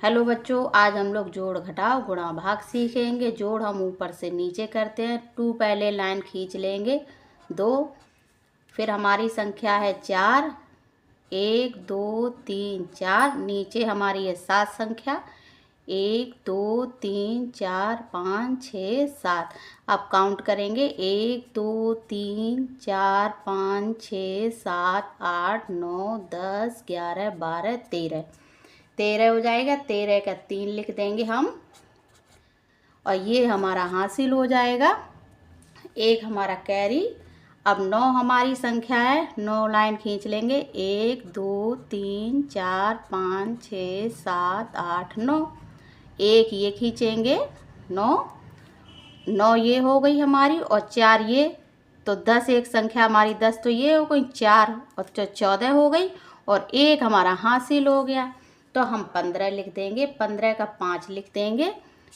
Hello बच्चों, आज हम लोग जोड़ घटाव गुणा भाग सीखेंगे। जोड़ हम ऊपर से नीचे करते हैं। 2 पहले लाइन खींच लेंगे, 2, फिर हमारी संख्या है 4, 1 2 3 4, नीचे हमारी है 7 संख्या, 1 2 3 4 5 6 7। अब काउंट करेंगे 1 2 3 4 5 6 7 8 9 10 11 12 13 13 हो जाएगा। 13 का 3 लिख देंगे हम, और ये हमारा हासिल हो जाएगा। एक हमारा कैरी। अब 9 हमारी संख्या है, 9 लाइन खींच लेंगे, 1 2 3 4 5 6 7 8 9, एक ये खींचेंगे, 9 9 ये हो गई हमारी, और 4 ये, तो 10 एक संख्या हमारी, 10 तो ये हो गई, 4 और 14 हो गई, और एक हमारा हासिल हो गया। तो हम 15 लिख देंगे, 15 का 5 लिख देंगे,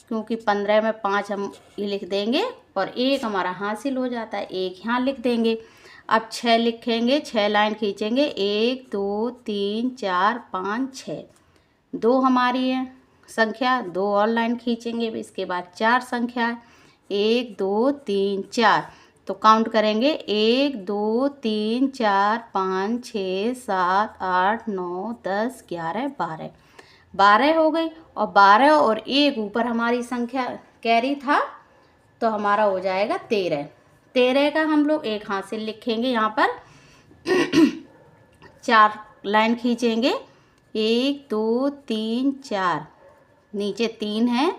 क्योंकि 15 में 5 हम ये लिख देंगे, और एक हमारा हासिल हो जाता है, एक यहाँ लिख देंगे। अब 6 लिखेंगे, 6 लाइन खींचेंगे, 1 2 3 4 5 6, 2 हमारी है संख्या, 2 और लाइन खींचेंगे। इसके बाद 4 संख्या है, 1 2 3 4, तो काउंट करेंगे 1 2 3 4 5 6 7 8 9 10 11 12, 12 हो गई, और 12 और एक ऊपर हमारी संख्या कैरी था, तो हमारा हो जाएगा 13। 13 का हम लोग एक हासिल लिखेंगे यहाँ पर। 4 लाइन खींचेंगे, 1 2 3 4, नीचे 3 है,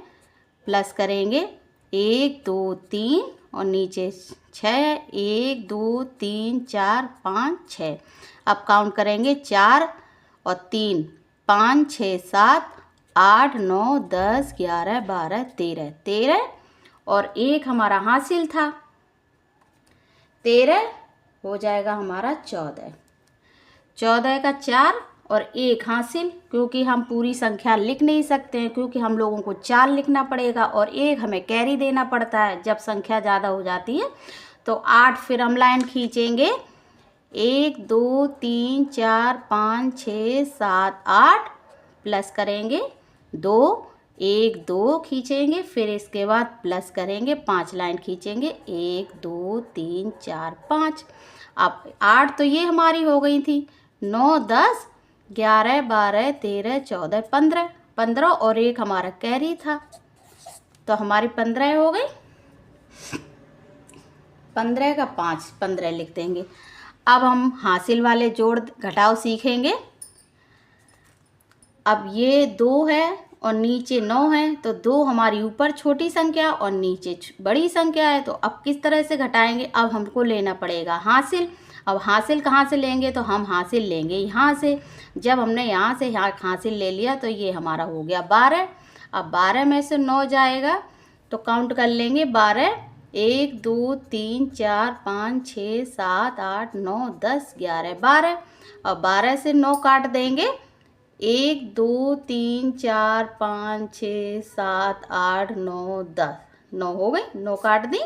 प्लस करेंगे 1 2 3, और नीचे 6, 1 2 3 4 5 6। अब काउंट करेंगे 4 और 3 5 6 7 8 9 10 11 12 13, 13 और एक हमारा हासिल था, 13 हो जाएगा हमारा 14। 14 का 4 और एक हासिल, क्योंकि हम पूरी संख्या लिख नहीं सकते हैं, क्योंकि हम लोगों को 4 लिखना पड़ेगा और एक हमें कैरी देना पड़ता है जब संख्या ज़्यादा हो जाती है। तो 8 फिर हम लाइन खींचेंगे, 1 2 3 4 5 6 7 8, प्लस करेंगे 2, 1 2 खींचेंगे, फिर इसके बाद प्लस करेंगे, 5 लाइन खींचेंगे, 1 2 3 4 5। अब 8 तो ये हमारी हो गई थी, 9 10 11 12 13 14 15, 15 और एक हमारा कैरी था, तो हमारी 15 हो गई। 15 का 5, 15 लिख देंगे। अब हम हासिल वाले जोड़ घटाव सीखेंगे। अब ये 2 है और नीचे 9 है, तो 2 हमारी ऊपर छोटी संख्या और नीचे बड़ी संख्या है, तो अब किस तरह से घटाएंगे। अब हमको लेना पड़ेगा हासिल। अब हासिल कहाँ से लेंगे, तो हम हासिल लेंगे यहाँ से। जब हमने यहाँ से हासिल ले लिया, तो ये हमारा हो गया 12। अब 12 में से 9 जाएगा, तो काउंट कर लेंगे 12, 1 2 3 4 5 6 7 8 9 10 11 12। और 12 से 9 काट देंगे, 1 2 3 4 5 6 7 8 9 10, 9 हो गई, 9 काट दी,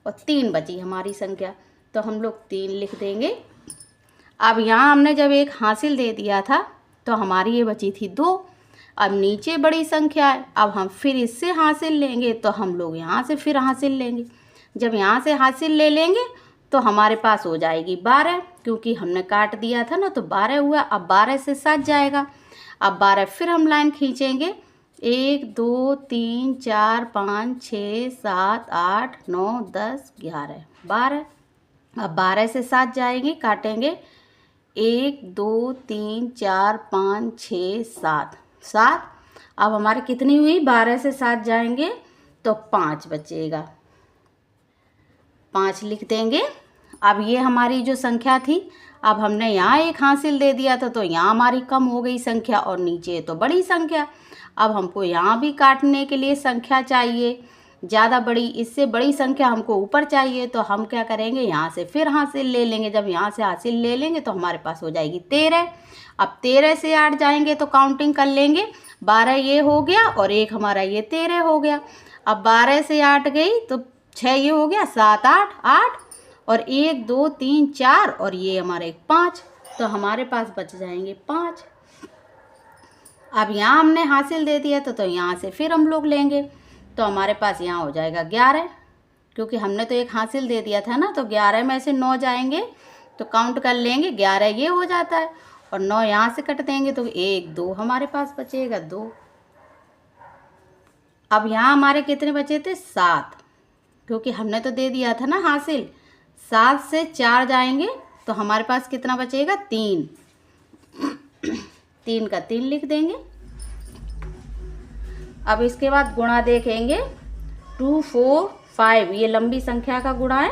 और 3 बची हमारी संख्या, तो हम लोग 3 लिख देंगे। अब यहाँ हमने जब एक हासिल दे दिया था, तो हमारी ये बची थी 2। अब नीचे बड़ी संख्या है, अब हम फिर इससे हासिल लेंगे, तो हम लोग यहाँ से फिर हासिल लेंगे। जब यहाँ से हासिल ले लेंगे, तो हमारे पास हो जाएगी 12, क्योंकि हमने काट दिया था ना, तो 12 हुआ। अब 12 से 7 जाएगा। अब 12 फिर हम लाइन खींचेंगे, 1 2 3 4 5 6 7 8 9 10 11 12। अब 12 से 7 जाएंगे, काटेंगे, 1 2 3 4 5 6 7, 7। अब हमारी कितनी हुई, 12 से 7 जाएंगे तो 5 बचेगा, 5 लिख देंगे। अब ये हमारी जो संख्या थी, अब हमने यहाँ एक हासिल दे दिया था, तो यहाँ हमारी कम हो गई संख्या, और नीचे तो बड़ी संख्या। अब हमको यहाँ भी काटने के लिए संख्या चाहिए ज़्यादा बड़ी, इससे बड़ी संख्या हमको ऊपर चाहिए, तो हम क्या करेंगे, यहाँ से फिर हासिल ले लेंगे। जब यहाँ से हासिल ले लेंगे, तो हमारे पास हो जाएगी 13। अब 13 से 8 जाएंगे, तो काउंटिंग कर लेंगे, 12 ये हो गया, और एक हमारा ये 13 हो गया। अब 12 से 8 गई, तो 6 ये हो गया, 7 8 8, और 1 2 3 4, और ये हमारा एक 5, तो हमारे पास बच जाएंगे 5। अब यहाँ हमने हासिल दे दिया तो यहाँ से फिर हम लोग लेंगे, तो हमारे पास यहाँ हो जाएगा 11, क्योंकि हमने तो एक हासिल दे दिया था ना, तो 11 में से 9 जाएंगे तो काउंट कर लेंगे, 11 ये हो जाता है और 9 यहाँ से कट देंगे तो 1 2 हमारे पास बचेगा 2। अब यहाँ हमारे कितने बचे थे? 7, क्योंकि हमने तो दे दिया था ना हासिल। 7 से 4 जाएंगे तो हमारे पास कितना बचेगा? 3। 3 का 3 लिख देंगे। अब इसके बाद गुणा देखेंगे, 2 4 5 ये लंबी संख्या का गुणा है।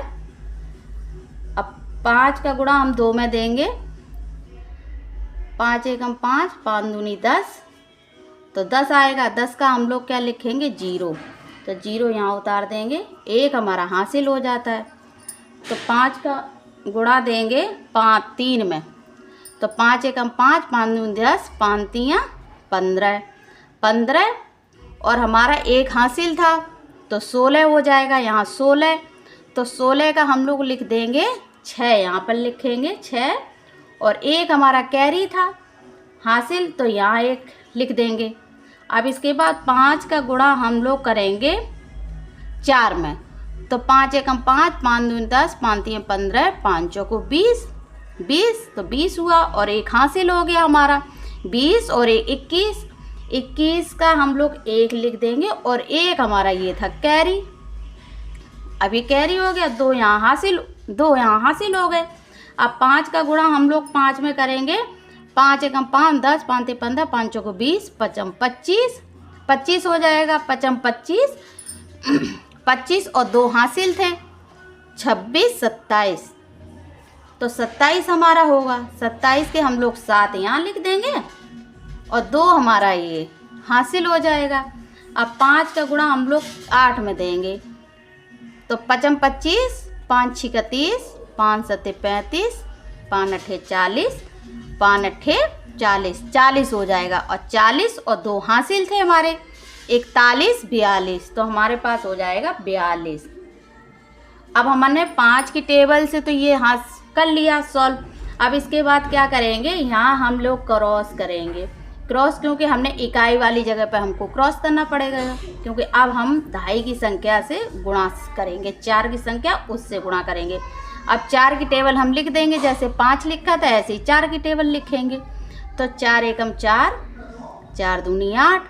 अब 5 का गुणा हम 2 में देंगे, 5 एकम 5, 5 दूनी 10, तो 10 आएगा। 10 का हम लोग क्या लिखेंगे? 0, तो 0 यहाँ उतार देंगे, 1 हमारा हासिल हो जाता है। तो 5 का गुणा देंगे 3 में, तो 5 एकम 5, 5 दूनी 10, 5 तियाँ 15, 15 और हमारा 1 हासिल था तो 16 हो जाएगा यहाँ 16, तो 16 का हम लोग लिख देंगे 6, यहाँ पर लिखेंगे 6 और 1 हमारा कैरी था हासिल, तो यहाँ 1 लिख देंगे। अब इसके बाद 5 का गुणा हम लोग करेंगे 4 में, तो 5 एकम 5, 5 दूनी 10, 5 तियाँ 15, 5 चौको 20, 20 तो 20 हुआ और 1 हासिल हो गया हमारा 20 और 1 21, 21 का हम लोग 1 लिख देंगे और 1 हमारा ये था कैरी। अब ये कैरी हो गया, 2 यहाँ हासिल हो गए। अब 5 का गुणा हम लोग 5 में करेंगे, 5 एकम 5, 10, 5 तियाँ 15, 5 चौको 20, 5 25, 25 हो जाएगा, 5 25, 25 और 2 हासिल थे 26 27, तो 27 हमारा होगा। 27 के हम लोग 7 यहाँ लिख देंगे और 2 हमारा ये हासिल हो जाएगा। अब 5 का गुणा हम लोग 8 में देंगे, तो 5 25, 5 6 30, 5 7 35, 5 8 40, 5 8 40, 40 हो जाएगा और 40 और 2 हासिल थे हमारे 41 42, तो हमारे पास हो जाएगा 42। अब हमने 5 की टेबल से तो ये कर लिया सॉल्व। अब इसके बाद क्या करेंगे, यहाँ हम लोग क्रॉस करेंगे। क्रॉस क्योंकि हमने इकाई वाली जगह पे हमको क्रॉस करना पड़ेगा, क्योंकि अब हम 2.5 की संख्या से गुणा करेंगे, 4 की संख्या उससे गुणा करेंगे। अब 4 की टेबल हम लिख देंगे, जैसे 5 लिखा था ऐसे ही 4 की टेबल लिखेंगे। तो 4 एकम 4, 4 दूनी 8,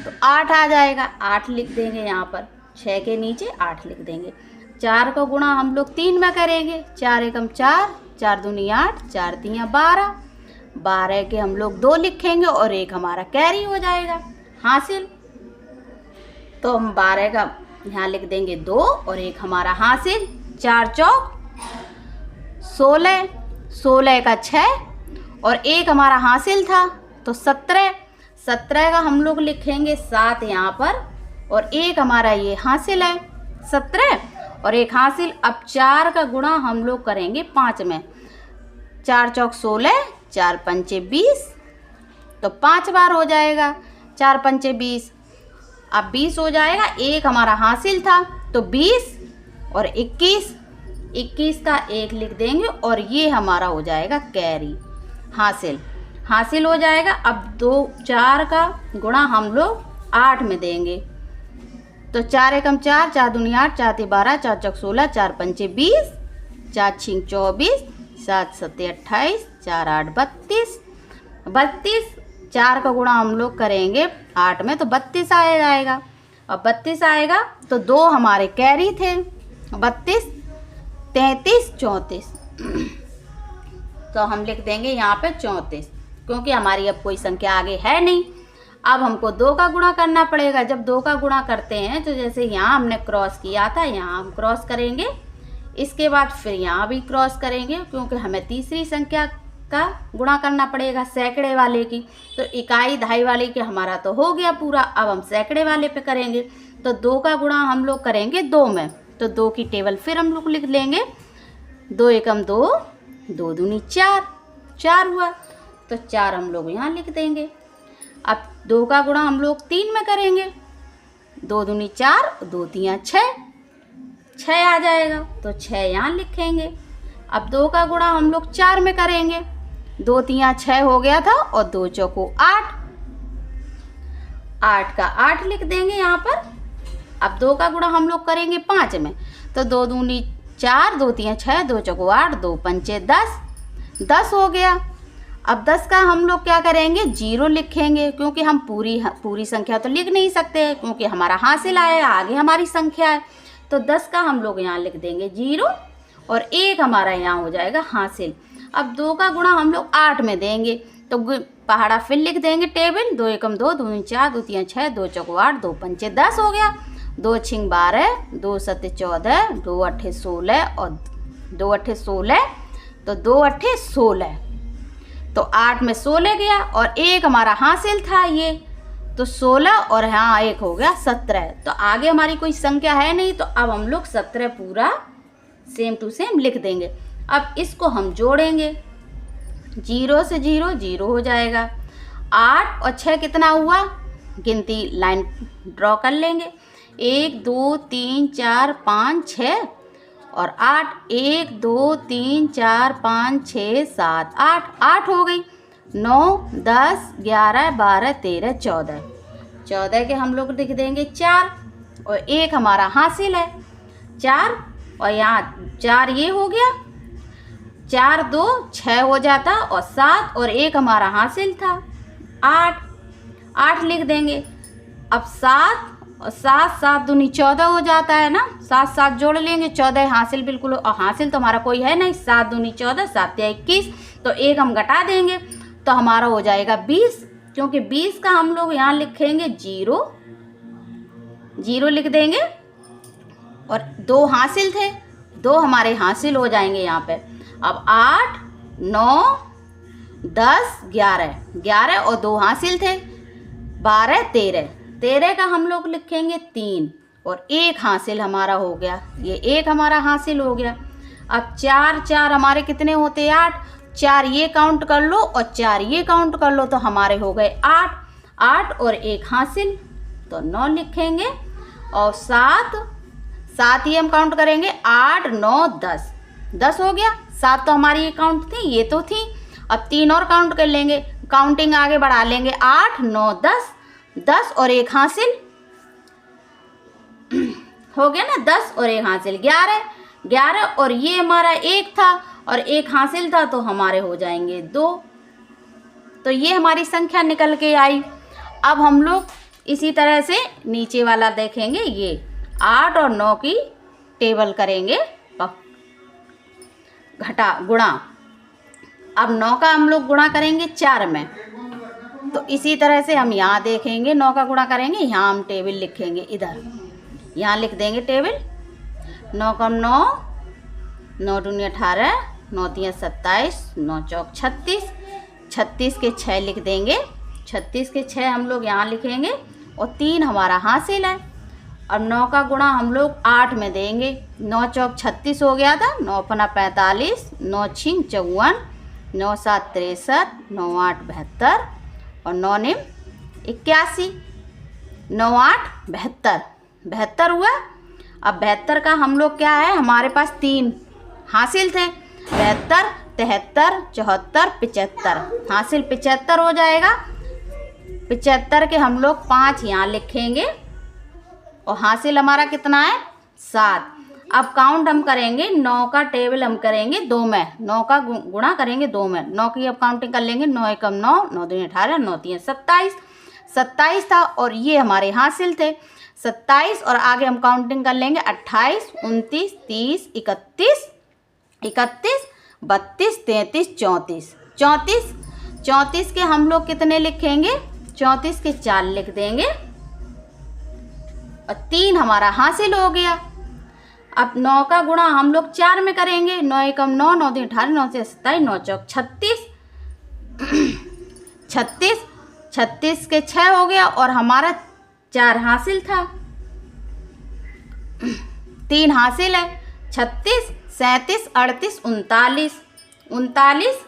तो 8 आ जाएगा, 8 लिख देंगे यहाँ पर, 6 के नीचे 8 लिख देंगे। 4 का गुणा हम लोग 3 में करेंगे, 4 एकम 4, 4 दूनी 8, 4 तियाँ 12, 12 के हम लोग 2 लिखेंगे और 1 हमारा कैरी हो जाएगा हासिल। तो हम 12 का यहाँ लिख देंगे 2 और 1 हमारा हासिल, 4 चौक 16, 16 का 6 और 1 हमारा हासिल था तो 17, 17 का हम लोग लिखेंगे 7 यहाँ पर और 1 हमारा ये हासिल है 17 और 1 हासिल। अब 4 का गुणा हम लोग करेंगे 5 में, 4 चौक 16, 4 पंचे 20, तो 5 बार हो जाएगा, 4 पंचे 20, अब 20 हो जाएगा। 1 हमारा हासिल था तो 20 और 21, 21 का 1 लिख देंगे और ये हमारा हो जाएगा कैरी हासिल हो जाएगा। अब 4 का गुणा हम लोग 8 में देंगे, तो 4 एकम 4, 4 दूनी 8, 4 तियाँ 12, 4 चौक 16, 4 पंचे 20, 4 छिंग 24, 7 7 28, 4 8 32, 32, 4 का गुणा हम लोग करेंगे 8 में तो 32 आ जाएगा। अब 32 आएगा तो 2 हमारे कैरी थे, 32 33 34, तो हम लिख देंगे यहाँ पे 34, क्योंकि हमारी अब कोई संख्या आगे है नहीं। अब हमको 2 का गुणा करना पड़ेगा। जब 2 का गुणा करते हैं तो जैसे यहाँ हमने क्रॉस किया था, यहाँ हम क्रॉस करेंगे, इसके बाद फिर यहाँ भी क्रॉस करेंगे, क्योंकि हमें तीसरी संख्या का गुणा करना पड़ेगा सैकड़े वाले की। तो इकाई 2.5 वाले की हमारा तो हो गया पूरा, अब हम सैकड़े वाले पे करेंगे। तो 2 का गुणा हम लोग करेंगे 2 में, तो 2 की टेबल फिर हम लोग लिख लेंगे, 2 एकम 2, 2 दूनी 4, 4 हुआ, तो 4 हम लोग यहाँ लिख देंगे। अब 2 का गुणा हम लोग 3 में करेंगे, 2 दूनी 4, 2 तियाँ 6, 6 आ जाएगा, तो 6 यहाँ लिखेंगे। अब 2 का गुणा हम लोग 4 में करेंगे, 2 तियाँ 6 हो गया था और 2 चौको 8, 8 का 8 लिख देंगे यहाँ पर। अब 2 का गुणा हम लोग करेंगे 5 में, तो 2 दूनी 4, 2 3 6, 2 चौको 8, 2 पंचे 10, 10 हो गया। अब 10 का हम लोग क्या करेंगे, 0 लिखेंगे, क्योंकि हम पूरी संख्या तो लिख नहीं सकते, क्योंकि हमारा हासिल आया, आगे हमारी संख्या है। तो 10 का हम लोग यहाँ लिख देंगे 0 और 1 हमारा यहाँ हो जाएगा हासिल। अब 2 का गुणा हम लोग 8 में देंगे, तो पहाड़ा फिर लिख देंगे टेबल। 2 एकम 2, 2 दूनी 4, 2 3 6, 2 चौको 8, 2 पंचे 10 हो गया। 2 छिंग 12, 2 सत्ते 14, 2 अट्ठे 16 और 2 अट्ठे 16, तो 2 अट्ठे 16, तो 8 में 16 गया और 1 हमारा हासिल था ये, तो 16 और यहाँ 1 हो गया 17। तो आगे हमारी कोई संख्या है नहीं, तो अब हम लोग 17 पूरा सेम टू सेम लिख देंगे। अब इसको हम जोड़ेंगे, 0 से 0 0 हो जाएगा। 8 और 6 कितना हुआ, गिनती लाइन ड्रॉ कर लेंगे। 1 2 3 4 5 6 और 8, 1 2 3 4 5 6 7 8, 8 हो गई। 9 10 11 12 13 14, 14 के हम लोग लिख देंगे 4 और 1 हमारा हासिल है 4, और यहाँ 4 ये हो गया, 4 2 6 हो जाता और 7 और 1 हमारा हासिल था 8, 8 लिख देंगे। अब 7 और 7 7 दूनी 14 हो जाता है ना, 7 7 जोड़ लेंगे, 14 हासिल बिल्कुल, और हासिल तो हमारा कोई है नहीं। 7 दूनी 14, 7 या 21, तो 1 हम घटा देंगे, तो हमारा हो जाएगा 20, क्योंकि 20 का हम लोग यहाँ लिखेंगे 0 0 लिख देंगे, और 2 हासिल थे, 2 हमारे हासिल हो जाएंगे यहाँ पे। अब 8 9 10 11, 11 और 2 हासिल थे, 12 13, 13 का हम लोग लिखेंगे 3 और 1 हासिल हमारा हो गया, ये 1 हमारा हासिल हो गया। अब 4 4 हमारे कितने होते, 8, 4 ये काउंट कर लो और 4 ये काउंट कर लो, तो हमारे हो गए 8, 8 और 1 हासिल, तो 9 लिखेंगे। और 7 7 ये हम काउंट करेंगे, 8 9 10, 10 हो गया। 7 तो हमारी ये काउंट थी, ये तो थी। अब 3 और काउंट कर लेंगे, काउंटिंग आगे बढ़ा लेंगे, 8 9 10, 10 और 1 हासिल हो गया ना, 10 और 1 हासिल 11, 11 और ये हमारा 1 था और 1 हासिल था, तो हमारे हो जाएंगे 2। तो ये हमारी संख्या निकल के आई। अब हम लोग इसी तरह से नीचे वाला देखेंगे, ये 8 और 9 की टेबल करेंगे, घटा गुणा। अब 9 का हम लोग गुणा करेंगे 4 में, तो इसी तरह से हम यहाँ देखेंगे 9 का गुणा करेंगे, यहाँ हम टेबल लिखेंगे, इधर यहाँ लिख देंगे टेबल। 9 कम 9, 9 दूनी 18, 9 तिया 27, 9 चौक 36, 36 के 6 लिख देंगे, 36 के 6 हम लोग यहाँ लिखेंगे और 3 हमारा हासिल है। अब 9 का गुणा हम लोग 8 में देंगे, 9 चौक 36 हो गया था, 9 पना 45, 9 छिंग 54, 9 7 63, 9 8 72 और 9 निम 81, 9 8 72, 72 हुआ। अब 72 का हम लोग क्या है, हमारे पास 3 हासिल थे, 72 73 74 75, हासिल 75 हो जाएगा। 75 के हम लोग 5 यहाँ लिखेंगे और हासिल हमारा कितना है 7। अब काउंट हम करेंगे, 9 का टेबल हम करेंगे 2 में, 9 का गुणा करेंगे 2 में, 9 की अब काउंटिंग कर लेंगे, 9 एकम 9, 9 दूनी 18, 9 तीन 27, 27 था और ये हमारे हासिल थे 27, और आगे हम काउंटिंग कर लेंगे 28 29 30 31 31 32 33 34, 34 34 के हम लोग कितने लिखेंगे, 34 के 4 लिख देंगे और 3 हमारा हासिल हो गया। अब 9 का गुणा हम लोग 4 में करेंगे, 9 एकम 9, 9 तीन 18, 9 से 27, 9 चौक 36, 36 36 के 6 हो गया और हमारा 4 हासिल था, 3 हासिल है। 36 37 38 39, 39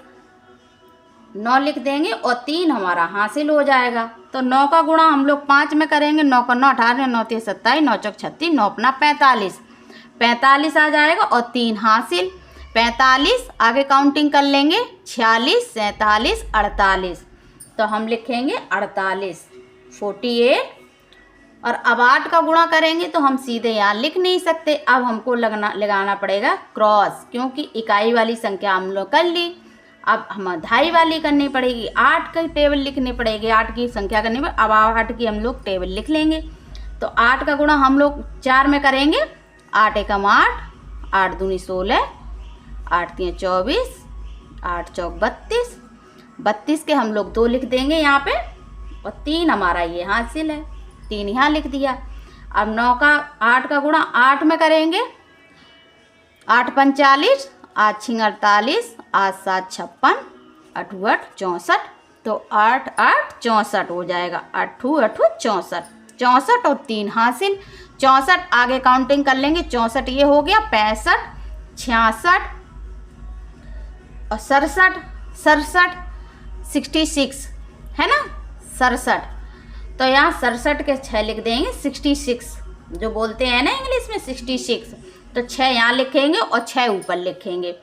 9 लिख देंगे और 3 हमारा हासिल हो जाएगा। तो 9 का गुणा हम लोग 5 में करेंगे, 9 का 9 18, 9 तीन 27, 9 चौक 36, 9 अपना 45, 45 आ जाएगा और 3 हासिल। 45 आगे काउंटिंग कर लेंगे, 46 47 48, तो हम लिखेंगे 48, 48। और अब 8 का गुणा करेंगे तो हम सीधे यहाँ लिख नहीं सकते, अब हमको लगाना पड़ेगा क्रॉस, क्योंकि इकाई वाली संख्या हम लोग कर ली, अब हम दहाई वाली करनी पड़ेगी, 8 की टेबल लिखनी पड़ेगी, 8 की संख्या करनी पड़ेगी। अब 8 की हम लोग टेबल लिख लेंगे। तो 8 का गुणा हम लोग 4 में करेंगे, 8 एकम 8, 8 दूनी 16, 8 तियाँ 24, 8 चौक 32, 32 के हम लोग 2 लिख देंगे यहाँ पे, और 3 हमारा ये हासिल है, 3 यहाँ लिख दिया। अब 8 का गुणा 8 में करेंगे, 8 45, 8 6 48, 8 7 56, 8 8 64, तो 8 8 64 हो जाएगा, 8 8 64, 64 और 3 हासिल। 64 आगे काउंटिंग कर लेंगे, 64 ये हो गया, 65 66 और 67 66 है ना, 67, तो यहाँ 67 के 6 लिख देंगे, 66 जो बोलते हैं ना इंग्लिश में 66, तो 6 यहाँ लिखेंगे और 6 ऊपर लिखेंगे।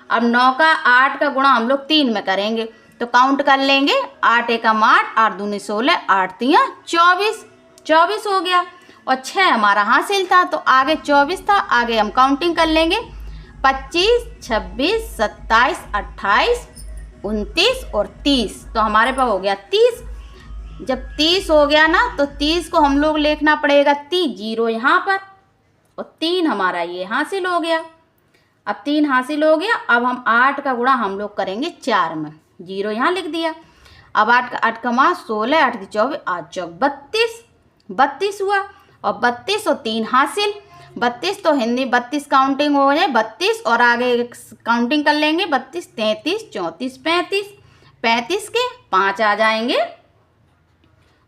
अब 9 का 8 का गुणा हम लोग 3 में करेंगे, तो काउंट कर लेंगे, 8 एकम 8, 8 दूनी 16, 8 तियाँ 24, 24 हो गया, और 6 हमारा हासिल था, तो आगे 24 था, आगे हम काउंटिंग कर लेंगे, 25 26 27 28 29 और 30, तो हमारे पास हो गया 30। जब 30 हो गया ना, तो 30 को हम लोग लिखना पड़ेगा 30, 0 यहाँ पर, और 3 हमारा ये हासिल हो गया। अब 3 हासिल हो गया, अब हम 8 का गुणा हम लोग करेंगे 4 में, 0 यहाँ लिख दिया। अब 8 का मास 16, 8 24, 8 चौक 32, 32 हुआ, और 32 और 3 हासिल, 32 तो हिंदी 32 काउंटिंग हो जाए, 32 और आगे काउंटिंग कर लेंगे, 32 33 34 35, 35 के 5 आ जाएंगे,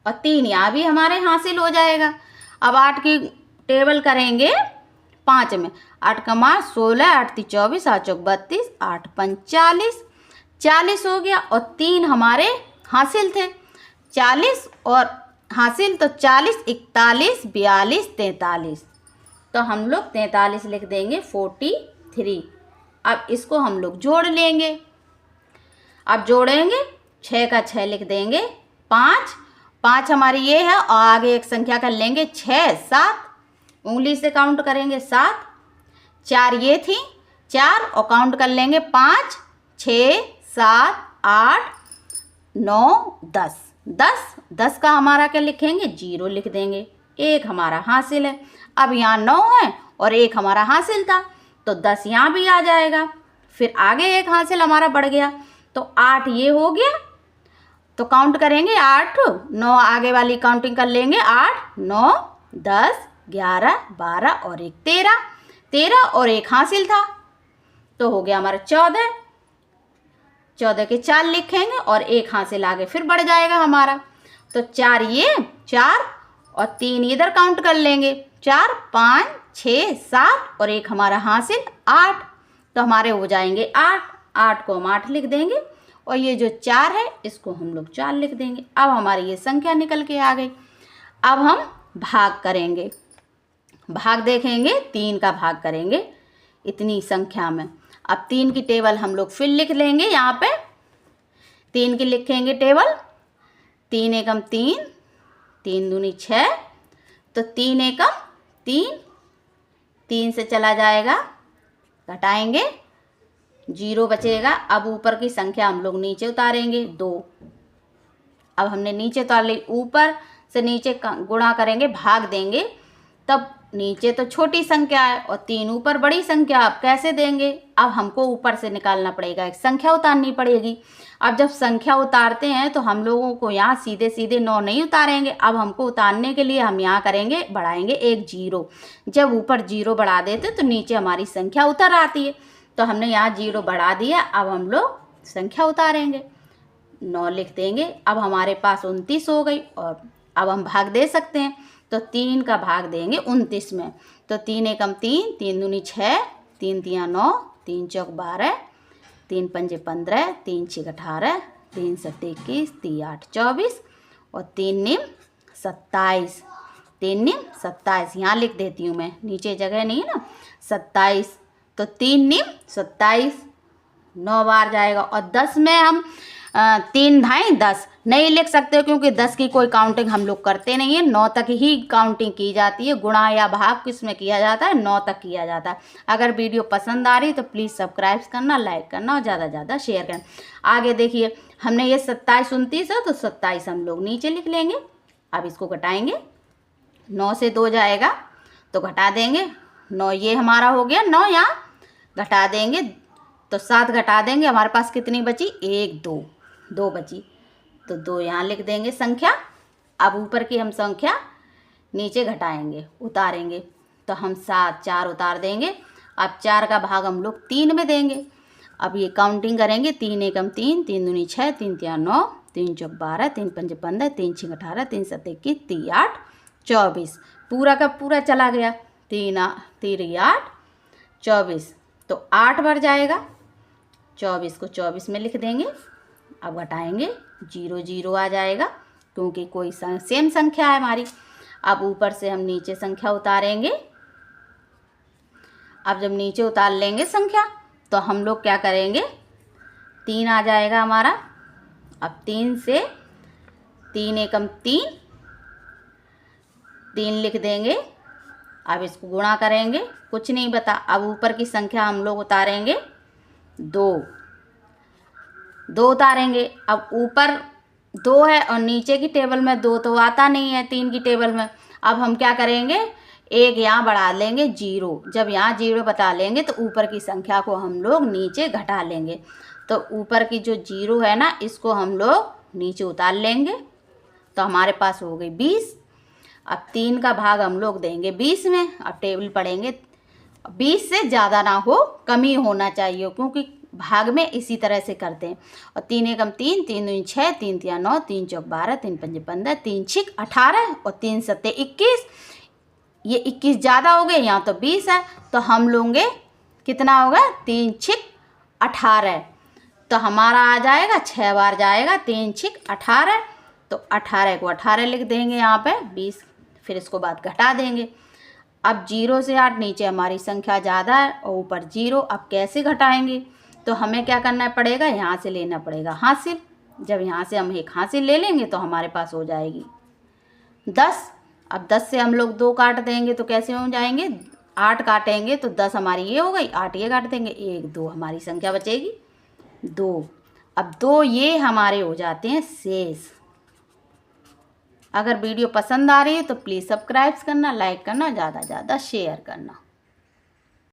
और 3 यहाँ भी हमारे हासिल हो जाएगा। अब 8 की टेबल करेंगे 5 में, 8 का मास 16, 8 ती 24, 8 चौक 32, 8 45, 40 हो गया, और 3 हमारे हासिल थे, 40 और हासिल, तो 40 41 42 43, तो हम लोग 43 लिख देंगे, 43। अब इसको हम लोग जोड़ लेंगे, अब जोड़ेंगे, 6 का 6 लिख देंगे, 5 5 हमारी ये है, और आगे एक संख्या कर लेंगे 6 7, उंगली से काउंट करेंगे 7, 4 ये थी 4, और काउंट कर लेंगे 5 6 7 8 9 10, 10 का हमारा क्या लिखेंगे, 0 लिख देंगे, 1 हमारा हासिल है। अब यहाँ 9 है और 1 हमारा हासिल था, तो 10 यहाँ भी आ जाएगा, फिर आगे 1 हासिल हमारा बढ़ गया, तो 8 ये हो गया, तो काउंट करेंगे 8 9, आगे वाली काउंटिंग कर लेंगे, 8 9 10 11 12 और 1 13, 13 और 1 हासिल था, तो हो गया हमारा 14, 14 के 4 लिखेंगे और 1 हासिल आगे फिर बढ़ जाएगा हमारा, तो 4 ये 4 और 3 इधर काउंट कर लेंगे, 4 5 6 7 और 1 हमारा हासिल 8, तो हमारे हो जाएंगे 8, 8 को हम 8 लिख देंगे, और ये जो 4 है इसको हम लोग 4 लिख देंगे। अब हमारी ये संख्या निकल के आ गई। अब हम भाग करेंगे, भाग देखेंगे, 3 का भाग करेंगे इतनी संख्या में। अब 3 की टेबल हम लोग फिर लिख लेंगे, यहाँ पे 3 की लिखेंगे टेबल, 3 एकम 3, 3 दूनी 6, तो 3 एकम 3, 3 से चला जाएगा, घटाएंगे 0 बचेगा। अब ऊपर की संख्या हम लोग नीचे उतारेंगे 2, अब हमने नीचे उतार ली, ऊपर से नीचे गुणा करेंगे, भाग देंगे, तब नीचे तो छोटी संख्या है और 3 ऊपर बड़ी संख्या, अब कैसे देंगे, अब हमको ऊपर से निकालना पड़ेगा, एक संख्या उतारनी पड़ेगी। अब जब संख्या उतारते हैं तो हम लोगों को यहाँ सीधे सीधे 9 नहीं उतारेंगे, अब हमको उतारने के लिए हम यहाँ करेंगे, बढ़ाएंगे एक 0, जब ऊपर 0 बढ़ा देते तो नीचे हमारी संख्या उतर आती है, तो हमने यहाँ 0 बढ़ा दिया। अब हम लोग संख्या उतारेंगे, 9 लिख देंगे, अब हमारे पास 29 हो गई, और अब हम भाग दे सकते हैं, तो 3 का भाग देंगे 29 में, तो 3 एकम 3, 3 दूनी 6, 3 तियाँ 9, 3 चौक 12, 3 पंजे 15, 3 छः 18, 3 7 21, 3 8 24 और 3 निम 27, 3 निम 27 यहाँ लिख देती हूँ मैं, नीचे जगह नहीं है ना, 27, तो 3 निम 27, 9 बार जाएगा, और 10 में हम 3 ढाई 10 नहीं लिख सकते हो क्योंकि 10 की कोई काउंटिंग हम लोग करते नहीं है, 9 तक ही काउंटिंग की जाती है। गुणा या भाग किसमें किया जाता है, 9 तक किया जाता है। अगर वीडियो पसंद आ रही तो प्लीज़ सब्सक्राइब करना, लाइक करना और ज़्यादा से ज़्यादा शेयर करना। आगे देखिए हमने ये 27 29 है तो 27 हम लोग नीचे लिख लेंगे। अब इसको घटाएंगे, 9 से 2 जाएगा तो घटा देंगे, 9 ये हमारा हो गया, 9 यहाँ घटा देंगे तो 7 घटा देंगे, हमारे पास कितनी बची, 1 2 2 बची तो 2 यहाँ लिख देंगे संख्या। अब ऊपर की हम संख्या नीचे घटाएंगे, उतारेंगे तो हम 7 4 उतार देंगे। अब 4 का भाग हम लोग 3 में देंगे। अब ये काउंटिंग करेंगे, 3 एकम 3, 3 दूनी 6, 3 तिया 9, 3 चौक 12, 3 पंजे 15, 3 छः 18, 3 7 21, 3 8 24, पूरा का पूरा चला गया, 3 8 24 तो 8 बढ़ जाएगा, 24 को 24 में लिख देंगे। अब घटाएंगे, 0 0 आ जाएगा क्योंकि कोई सेम संख्या है हमारी। अब ऊपर से हम नीचे संख्या उतारेंगे। अब जब नीचे उतार लेंगे संख्या तो हम लोग क्या करेंगे, 3 आ जाएगा हमारा। अब 3 से 3 एकम 3, 3 लिख देंगे। अब इसको गुणा करेंगे, कुछ नहीं बता। अब ऊपर की संख्या हम लोग उतारेंगे, 2 2 उतारेंगे। अब ऊपर 2 है और नीचे की टेबल में 2 तो आता नहीं है 3 की टेबल में। अब हम क्या करेंगे, एक यहाँ बढ़ा लेंगे 0। जब यहाँ 0 बता लेंगे तो ऊपर की संख्या को हम लोग नीचे घटा लेंगे। तो ऊपर की जो 0 है ना, इसको हम लोग नीचे उतार लेंगे तो हमारे पास हो गई 20। अब 3 का भाग हम लोग देंगे 20 में। अब टेबल पढ़ेंगे, 20 से ज़्यादा ना हो, कम ही होना चाहिए क्योंकि भाग में इसी तरह से करते हैं। और 3 एकम 3, 3 दूनी 6, 3 तिया 9, 3 चौक 12, 3 पंजे 15, 3 छः 18 और 3 सत्ते 21। ये 21 ज़्यादा हो गए, यहाँ तो 20 है तो हम लोगे कितना होगा, 3 छः 18 तो हमारा आ जाएगा 6 बार जाएगा, 3 छः 18 तो 18 को 18 लिख देंगे यहाँ पे 20। फिर इसको बाद घटा देंगे। अब 0 से 8 नीचे हमारी संख्या ज़्यादा है और ऊपर 0। अब कैसे घटाएंगे, तो हमें क्या करना पड़ेगा, यहाँ से लेना पड़ेगा हासिल। जब यहाँ से हम एक हासिल ले लेंगे तो हमारे पास हो जाएगी 10। अब 10 से हम लोग 2 काट देंगे तो कैसे हो जाएंगे, 8 काटेंगे तो 10 हमारी ये हो गई, 8 ये काट देंगे, 1 2 हमारी संख्या बचेगी 2। अब 2 ये हमारे हो जाते हैं शेष। अगर वीडियो पसंद आ रही है तो प्लीज़ सब्सक्राइब करना, लाइक करना, ज़्यादा से ज़्यादा शेयर करना।